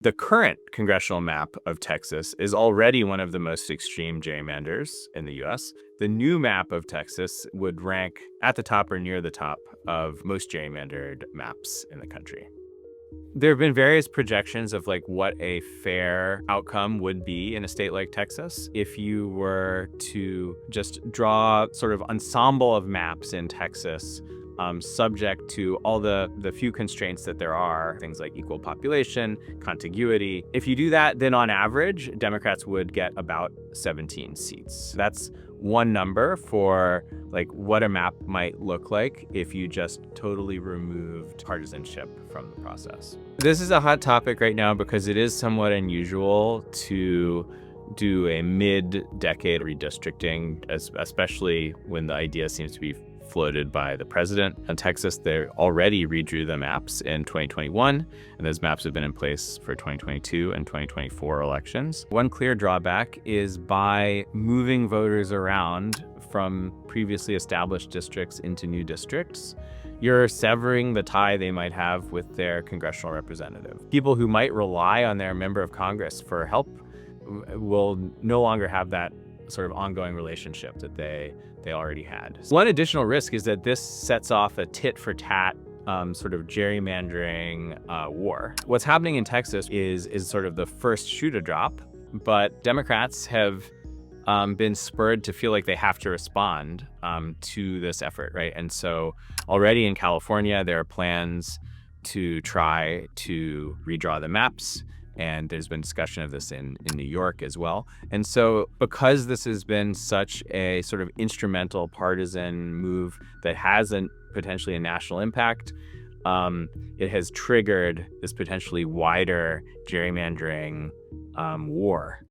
The current congressional map of Texas is already one of the most extreme gerrymanders in the US. The new map of Texas would rank at the top or near the top of most gerrymandered maps in the country. There have been various projections of what a fair outcome would be in a state like Texas if you were to just draw sort of ensemble of maps in Texas, subject to all the few constraints that there are, things like equal population, contiguity. If you do that, then on average, Democrats would get about 17 seats. That's one number for what a map might look like if you just totally removed partisanship from the process. This is a hot topic right now because it is somewhat unusual to do a mid-decade redistricting, especially when the idea seems to be floated by the president. In Texas, they already redrew the maps in 2021, and those maps have been in place for 2022 and 2024 elections. One clear drawback is by moving voters around from previously established districts into new districts, you're severing the tie they might have with their congressional representative. People who might rely on their member of Congress for help will no longer have that sort of ongoing relationship that they already had. One additional risk is that this sets off a tit-for-tat sort of gerrymandering war. What's happening in Texas is sort of the first shoe to drop, but Democrats have been spurred to feel like they have to respond to this effort, right? And so already in California, there are plans to try to redraw the maps. And there's been discussion of this in New York as well. And so because this has been such a sort of instrumental partisan move that has potentially a national impact, it has triggered this potentially wider gerrymandering war.